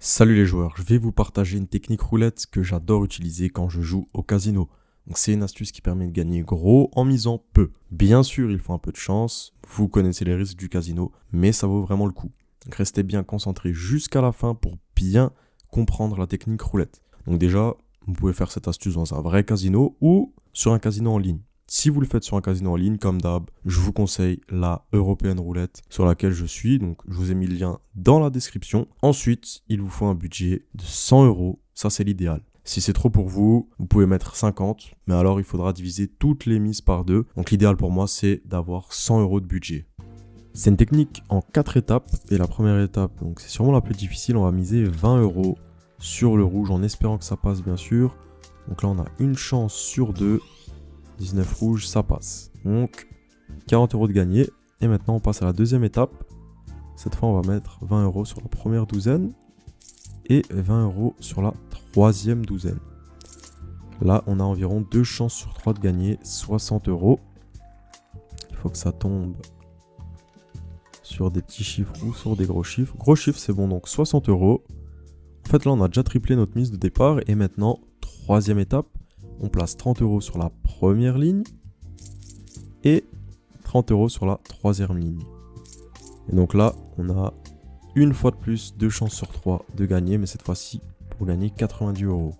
Salut les joueurs, je vais vous partager une technique roulette que j'adore utiliser quand je joue au casino. Donc c'est une astuce qui permet de gagner gros en misant peu. Bien sûr, il faut un peu de chance, vous connaissez les risques du casino, mais ça vaut vraiment le coup. Donc restez bien concentrés jusqu'à la fin pour bien comprendre la technique roulette. Donc déjà, vous pouvez faire cette astuce dans un vrai casino ou sur un casino en ligne. Si vous le faites sur un casino en ligne, comme d'hab, je vous conseille la European Roulette sur laquelle je suis. Donc, je vous ai mis le lien dans la description. Ensuite, il vous faut un budget de 100 euros. Ça, c'est l'idéal. Si c'est trop pour vous, vous pouvez mettre 50, mais alors il faudra diviser toutes les mises par deux. Donc, l'idéal pour moi, c'est d'avoir 100 euros de budget. C'est une technique en 4 étapes. Et la première étape, donc c'est sûrement la plus difficile, on va miser 20 euros sur le rouge en espérant que ça passe, bien sûr. Donc là, on a une chance sur deux. 19 rouge, ça passe. Donc 40 euros de gagné. Et maintenant on passe à la deuxième étape. Cette fois on va mettre 20 euros sur la première douzaine. Et 20 euros sur la troisième douzaine. Là on a environ 2 chances sur 3 de gagner 60 euros. Il faut que ça tombe sur des petits chiffres ou sur des gros chiffres. Gros chiffres c'est bon, donc 60 euros. En fait là on a déjà triplé notre mise de départ. Et maintenant, troisième étape. On place 30 euros sur la première ligne et 30 euros sur la troisième ligne. Et donc là, on a une fois de plus 2 chances sur 3 de gagner, mais cette fois-ci pour gagner 90 euros.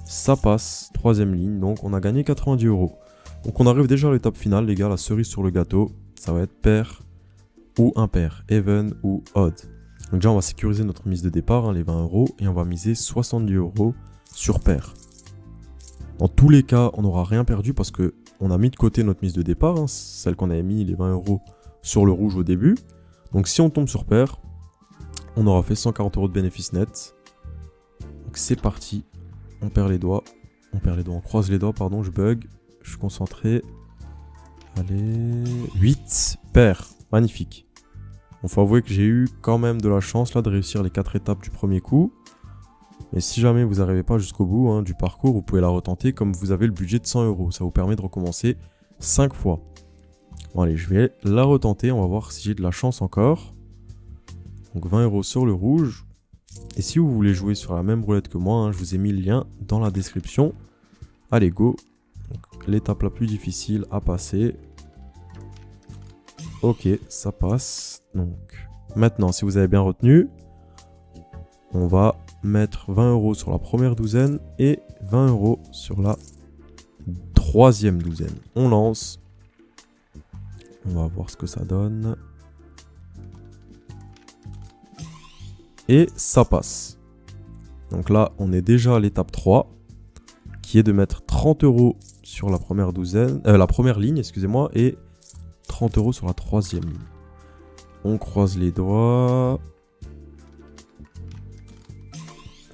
Ça passe, troisième ligne, donc on a gagné 90 euros. Donc on arrive déjà à l'étape finale, les gars, la cerise sur le gâteau, ça va être pair ou impair, even ou odd. Donc déjà, on va sécuriser notre mise de départ, les 20 euros, et on va miser 70 euros sur pair. Dans tous les cas, on n'aura rien perdu parce que on a mis de côté notre mise de départ, celle qu'on avait mis les 20 euros sur le rouge au début. Donc si on tombe sur pair, on aura fait 140 euros de bénéfice net. Donc c'est parti, on perd les doigts, on croise les doigts, pardon, je bug, je suis concentré. Allez, 8 pair, magnifique. Il faut avouer que j'ai eu quand même de la chance là de réussir les 4 étapes du premier coup. Mais si jamais vous n'arrivez pas jusqu'au bout du parcours, vous pouvez la retenter comme vous avez le budget de 100 euros. Ça vous permet de recommencer 5 fois. Bon allez, je vais la retenter. On va voir si j'ai de la chance encore. Donc 20 euros sur le rouge. Et si vous voulez jouer sur la même roulette que moi, je vous ai mis le lien dans la description. Allez, go. L'étape la plus difficile à passer. Ok, ça passe. Donc maintenant, si vous avez bien retenu, on va mettre 20 euros sur la première douzaine et 20 euros sur la troisième douzaine. On lance. On va voir ce que ça donne. Et ça passe. Donc là, on est déjà à l'étape 3, qui est de mettre 30 euros sur la première douzaine, la première ligne, excusez-moi, et 30 euros sur la troisième ligne. On croise les doigts.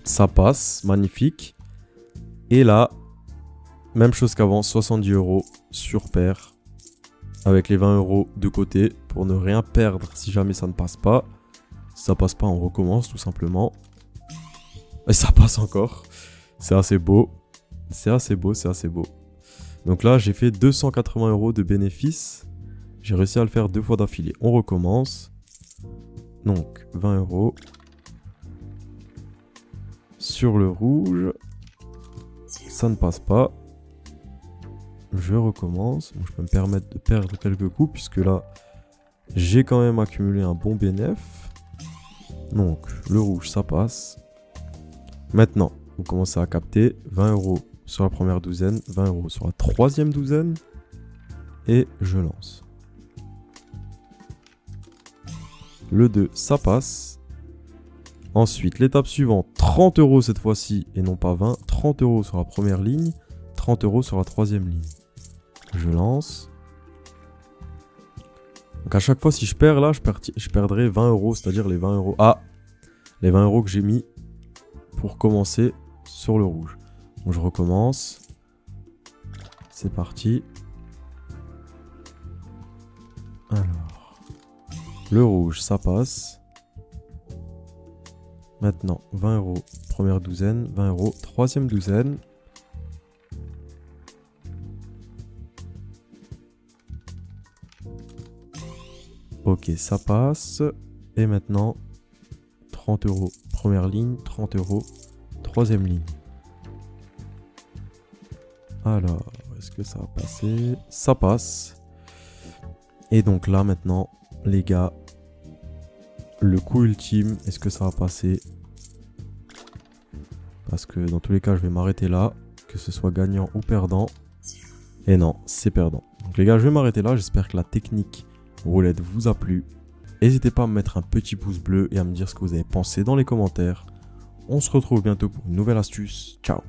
Ça passe, magnifique. Et là, même chose qu'avant, 70 euros sur pair. Avec les 20 euros de côté pour ne rien perdre si jamais ça ne passe pas. Si ça passe pas, on recommence tout simplement. Et ça passe encore. C'est assez beau. C'est assez beau, c'est assez beau. Donc là, j'ai fait 280 euros de bénéfice. J'ai réussi à le faire 2 fois d'affilée. On recommence. Donc, 20 euros. Sur le rouge, ça ne passe pas. Je recommence. Bon, je peux me permettre de perdre quelques coups puisque là, j'ai quand même accumulé un bon bénéfice. Donc, le rouge, ça passe. Maintenant, vous commencez à capter 20 euros sur la première douzaine, 20 euros sur la troisième douzaine. Et je lance. Le 2, ça passe. Ensuite, l'étape suivante, 30 euros cette fois-ci et non pas 20. 30 euros sur la première ligne, 30 euros sur la troisième ligne. Je lance. Donc à chaque fois, si je perds là, je perdrai 20 euros, c'est-à-dire les 20 euros. Ah, les 20 euros que j'ai mis pour commencer sur le rouge. Donc je recommence. C'est parti. Alors, le rouge, ça passe. Maintenant, 20 euros première douzaine, 20 euros troisième douzaine. Ok, ça passe. Et maintenant, 30 euros. Première ligne, 30 euros. Troisième ligne. Alors, est-ce que ça va passer? Ça passe. Et donc là, maintenant, les gars, le coup ultime, est-ce que ça va passer? Parce que dans tous les cas, je vais m'arrêter là, que ce soit gagnant ou perdant. Et non, c'est perdant. Donc les gars, je vais m'arrêter là. J'espère que la technique roulette vous a plu. N'hésitez pas à me mettre un petit pouce bleu et à me dire ce que vous avez pensé dans les commentaires. On se retrouve bientôt pour une nouvelle astuce. Ciao!